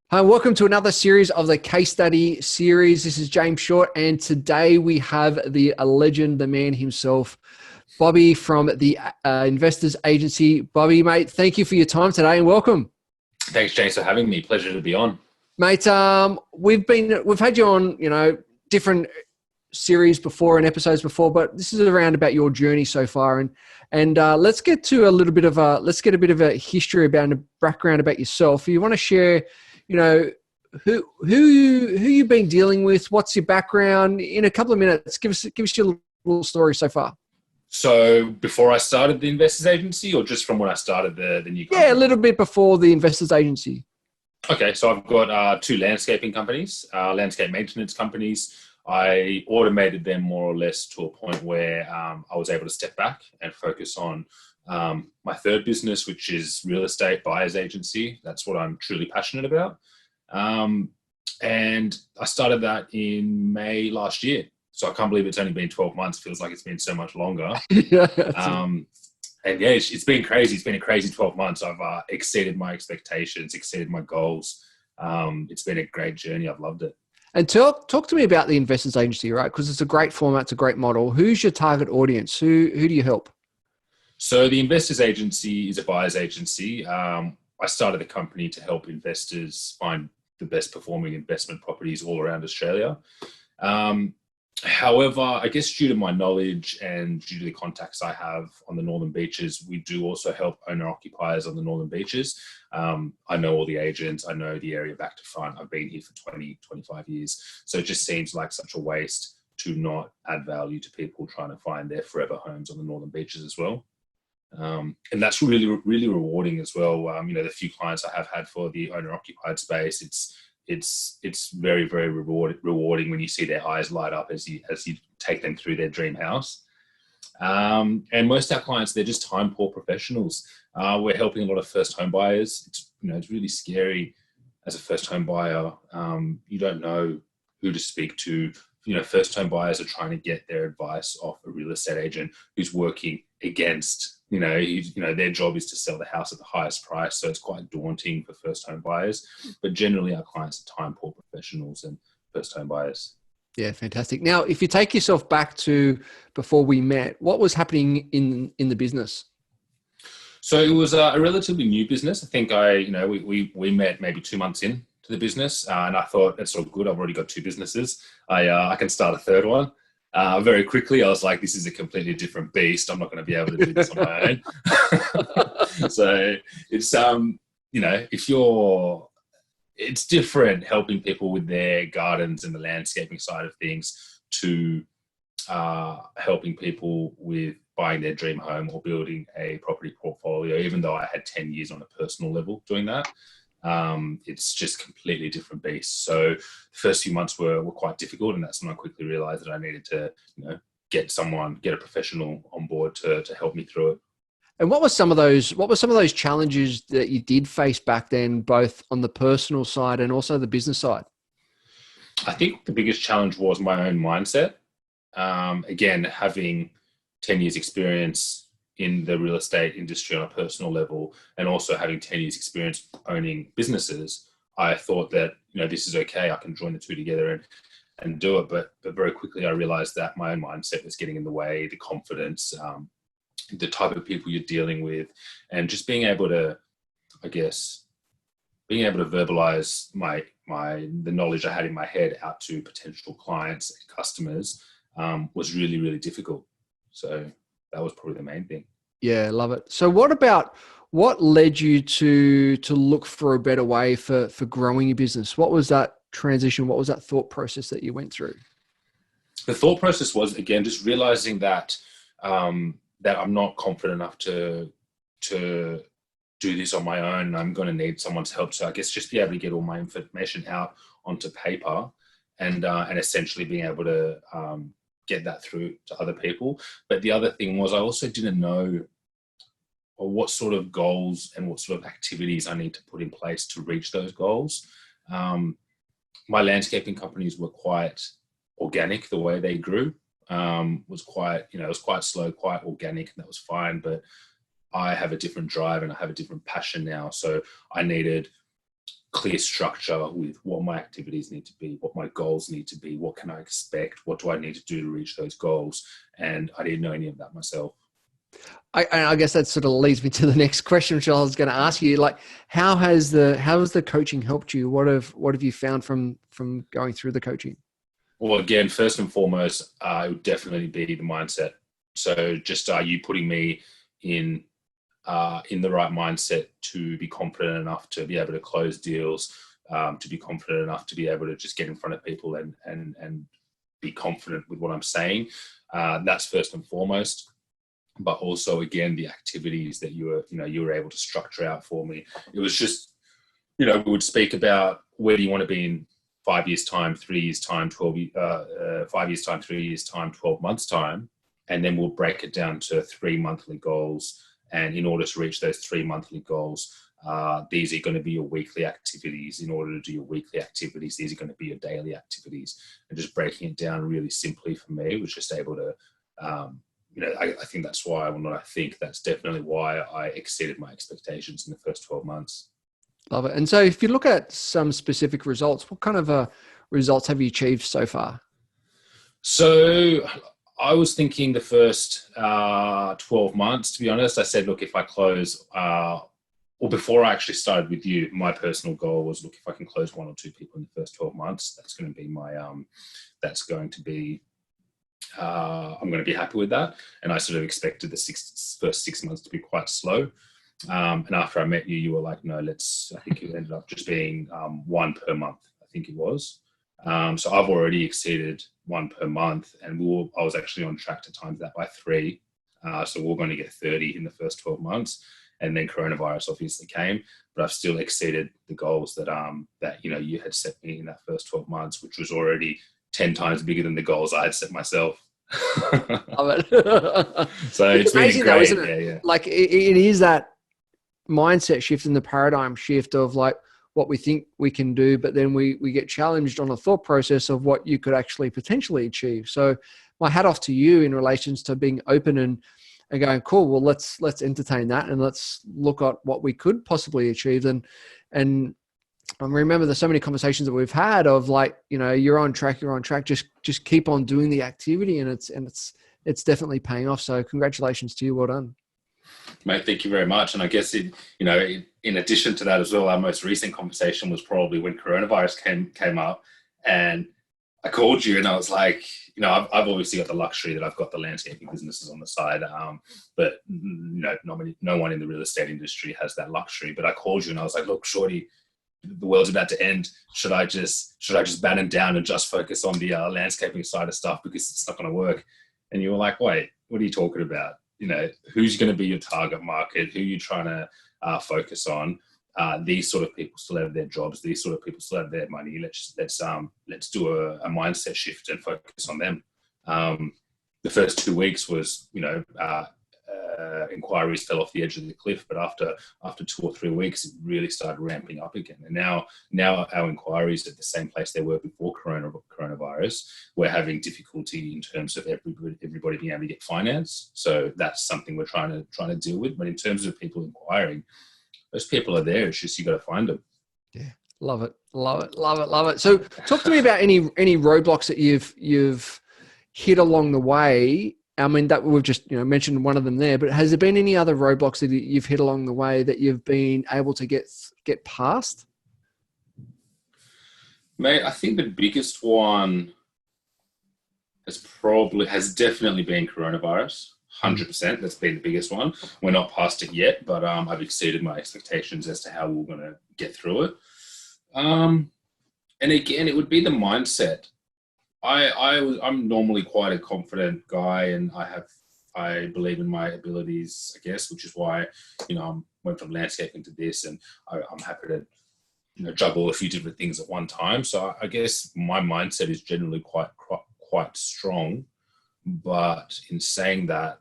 Hi, welcome to another series of the case study series. This is James Short, and today we have the legend, the man himself, Bobby from the Investors Agency. Bobby, mate, thank you for your time today and welcome. Thanks, James, for having me. Pleasure to be on. Mate, we've had you on, different series before and episodes before, but this is around about your journey so far, and let's get to let's get a bit of a history about a background about yourself. If you want to share, who you've been dealing with, what's your background in a couple of minutes. Give us your little story so far. So before I started the Investors Agency, or just from when I started the new company? Yeah, a little bit before the Investors Agency. Okay, so I've got two landscaping companies, landscape maintenance companies. I automated them more or less to a point where I was able to step back and focus on my third business, which is real estate buyers agency. That's what I'm truly passionate about. And I started that in May last year. So I can't believe it's only been 12 months. Feels like it's been so much longer. And yeah, it's been crazy. It's been a crazy 12 months. I've exceeded my expectations, exceeded my goals. It's been a great journey. I've loved it. And talk to me about the Investors Agency, right? Because it's a great format, it's a great model. Who's your target audience? Who do you help? So the Investors Agency is a buyer's agency. I started the company to help investors find the best performing investment properties all around Australia. However, I guess due to my knowledge and due to the contacts I have on the Northern Beaches, we do also help owner-occupiers on the Northern Beaches. I know all the agents. I know the area back to front. I've been here for 20, 25 years. So it just seems like such a waste to not add value to people trying to find their forever homes on the Northern Beaches as well. And that's really, really rewarding as well. The few clients I have had for the owner-occupied space, it's very, very rewarding when you see their eyes light up as you take them through their dream house. And most of our clients, they're just time poor professionals. We're helping a lot of first home buyers. It's really scary as a first home buyer. You don't know who to speak to. First home buyers are trying to get their advice off a real estate agent who's working against, their job is to sell the house at the highest price. So it's quite daunting for first home buyers, but generally our clients are time poor professionals and first home buyers. Yeah, fantastic. Now, if you take yourself back to before we met, what was happening in the business? So it was a relatively new business. I think we met maybe 2 months in to the business, and I thought it's all good. I've already got two businesses. I can start a third one. Very quickly, I was like, this is a completely different beast. I'm not going to be able to do this on my own. So it's, it's different helping people with their gardens and the landscaping side of things to helping people with buying their dream home or building a property portfolio, even though I had 10 years on a personal level doing that. It's just completely different beast. So the first few months were quite difficult, and that's when I quickly realized that I needed to, get a professional on board to help me through it. And what were some of those challenges that you did face back then, both on the personal side and also the business side? I think the biggest challenge was my own mindset. Again, having 10 years experience in the real estate industry on a personal level, and also having 10 years experience owning businesses, I thought that, this is okay. I can join the two together and do it. But very quickly I realized that my own mindset was getting in the way, the confidence, the type of people you're dealing with, and just being able to verbalize the knowledge I had in my head out to potential clients and customers was really, really difficult. So that was probably the main thing. Yeah, love it. So what led you to look for a better way for growing your business? What was that transition? What was that thought process that you went through? The thought process was, again, just realizing that that I'm not confident enough to do this on my own. I'm going to need someone's help. So I guess just be able to get all my information out onto paper and essentially being able to get that through to other people. But the other thing was I also didn't know what sort of goals and what sort of activities I need to put in place to reach those goals. My landscaping companies were quite organic the way they grew. It was quite slow, quite organic, and that was fine. But I have a different drive and I have a different passion now. So I needed clear structure with what my activities need to be, what my goals need to be, what can I expect, what do I need to do to reach those goals. And I didn't know any of that myself. I guess that sort of leads me to the next question, which I was going to ask you. Like, how has the coaching helped you? What have you found from going through the coaching? Well, again, first and foremost, it would definitely be the mindset. So just you putting me in the right mindset to be confident enough to be able to close deals, to be confident enough to be able to just get in front of people and be confident with what I'm saying. That's first and foremost. But also, again, the activities that you were able to structure out for me. It was just, we would speak about where do you want to be in 5 years' time, 3 years' time, 5 years' time, 3 years' time, 12 months' time. And then we'll break it down to 3 monthly goals. And in order to reach those 3 monthly goals, these are going to be your weekly activities. In order to do your weekly activities, these are going to be your daily activities. And just breaking it down really simply for me was just able to, I think that's why, that's definitely why I exceeded my expectations in the first 12 months. Love it. And so if you look at some specific results, what kind of results have you achieved so far? So I was thinking the first 12 months, to be honest. I said, look, if I close, or before I actually started with you, my personal goal was, look, if I can close 1 or 2 people in the first 12 months, that's going to be I'm going to be happy with that. And I sort of expected the first 6 months to be quite slow. And after I met you, you were like, no, I think it ended up just being 1 per month, I think it was. So I've already exceeded 1 per month, and I was actually on track to times that by 3. So we're going to get 30 in the first 12 months. And then coronavirus obviously came, but I've still exceeded the goals that you had set me in that first 12 months, which was already 10 times bigger than the goals I had set myself. Love it. So it's amazing, been great. though, isn't it? Yeah. Like it is that mindset shift and the paradigm shift of like what we think we can do, but then we get challenged on a thought process of what you could actually potentially achieve. So my hat off to you in relations to being open and going, cool, well, let's entertain that and let's look at what we could possibly achieve. And I remember there's so many conversations that we've had of like, you're on track, just keep on doing the activity, and it's definitely paying off. So congratulations to you. Well done. Mate, thank you very much. And I guess in addition to that as well, our most recent conversation was probably when coronavirus came up, and I called you and I was like, I've obviously got the luxury that I've got the landscaping businesses on the side, but no one in the real estate industry has that luxury. But I called you and I was like, look, shorty, the world's about to end. Should I just batten down and just focus on the landscaping side of stuff because it's not going to work? And you were like, wait, what are you talking about? Who's going to be your target market? Who are you trying to focus on? These sort of people still have their jobs. These sort of people still have their money. Let's do a mindset shift and focus on them. The first 2 weeks was, inquiries fell off the edge of the cliff, but after 2 or 3 weeks, it really started ramping up again. And now our inquiries are at the same place they were before coronavirus. We're having difficulty in terms of everybody being able to get finance. So that's something we're trying to deal with. But in terms of people inquiring, those people are there. It's just you got to find them. Yeah, love it. So talk to me about any roadblocks that you've hit along the way. I mean, that we've just mentioned one of them there, but has there been any other roadblocks that you've hit along the way that you've been able to get past? Mate, I think the biggest one has definitely been coronavirus. 100%. That's been the biggest one. We're not past it yet, but I've exceeded my expectations as to how we're going to get through it. And again, it would be the mindset. I'm normally quite a confident guy, and I believe in my abilities, I guess, which is why I went from landscaping to this, and I'm happy to juggle a few different things at one time. So I guess my mindset is generally quite strong. But in saying that,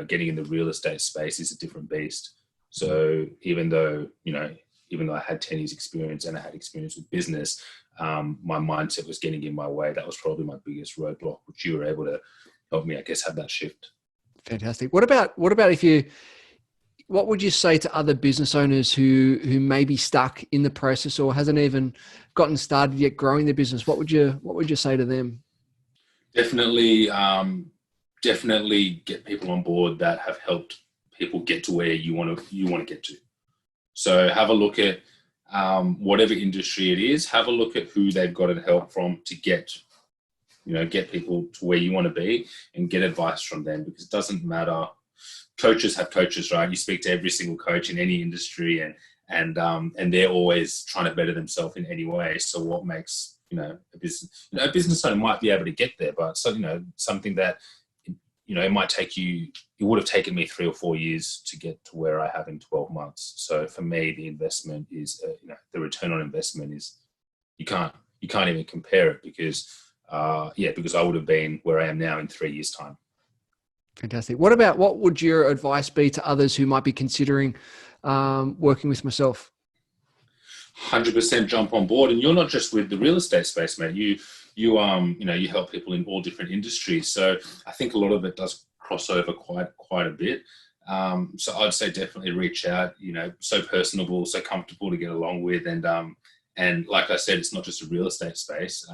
getting in the real estate space is a different beast. So even though I had 10 years experience and I had experience with business, my mindset was getting in my way. That was probably my biggest roadblock, which you were able to help me, I guess, have that shift. Fantastic. What about if what would you say to other business owners who may be stuck in the process or hasn't even gotten started yet growing their business? What would you say to them? Definitely, definitely get people on board that have helped people get to where you want to get to. So have a look at whatever industry it is. Have a look at who they've gotten help from to get people to where you want to be, and get advice from them, because it doesn't matter. Coaches have coaches, right? You speak to every single coach in any industry, and they're always trying to better themselves in any way. So what makes a business owner might be able to get there, but something that it might take you. It would have taken me 3 or 4 years to get to where I have in 12 months. So for me, the investment is the return on investment is you can't even compare it, because I would have been where I am now in 3 years' time. Fantastic. What would your advice be to others who might be considering working with myself? 100% jump on board, and you're not just with the real estate space, mate. You help people in all different industries. So I think a lot of it does cross over quite a bit. So I'd say definitely reach out. So personable, so comfortable to get along with, and like I said, it's not just a real estate space.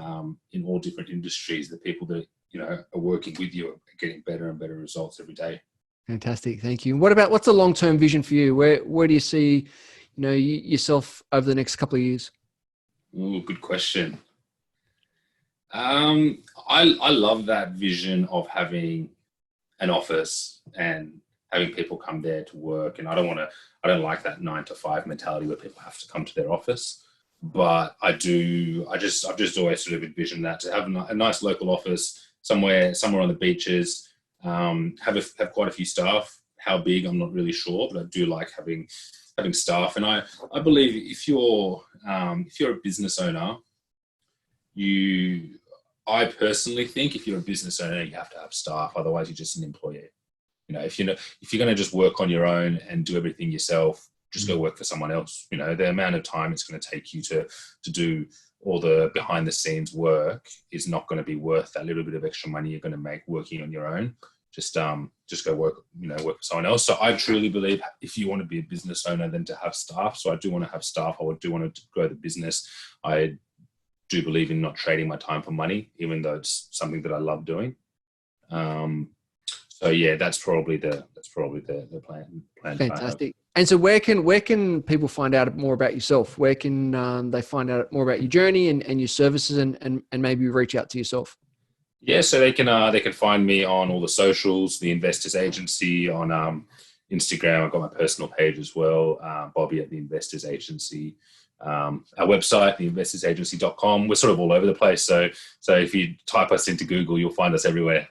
In all different industries, the people that are working with you are getting better and better results every day. Fantastic. Thank you. What's the long-term vision for you? Where do you see, yourself over the next couple of years? Ooh, good question. I love that vision of having an office and having people come there to work. And I don't like that 9 to 5 mentality where people have to come to their office. But I've just always sort of envisioned that, to have a nice local office somewhere on the beaches, have quite a few staff. How big, I'm not really sure, but I do like having staff. And I believe if you're a business owner, I personally think if you're a business owner, you have to have staff. Otherwise, you're just an employee. If you're going to just work on your own and do everything yourself, just go work for someone else. The amount of time it's going to take you to do all the behind the scenes work is not going to be worth that little bit of extra money you're going to make working on your own. Just go work for someone else. So I truly believe if you want to be a business owner, then to have staff. So I do want to have staff. I do want to grow the business. I do believe in not trading my time for money, even though it's something that I love doing. So yeah, that's probably the plan. Fantastic. And so where can people find out more about yourself? Where can they find out more about your journey and your services, and maybe reach out to yourself? Yeah, so they can find me on all the socials, the Investors Agency on Instagram. I've got my personal page as well, Bobby at the Investors Agency. Our website, theinvestorsagency.com. We're sort of all over the place. So if you type us into Google, you'll find us everywhere.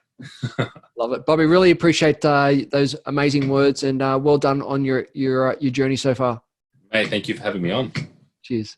Love it, Bobby. Really appreciate those amazing words, and well done on your journey so far. Hey, thank you for having me on. Cheers.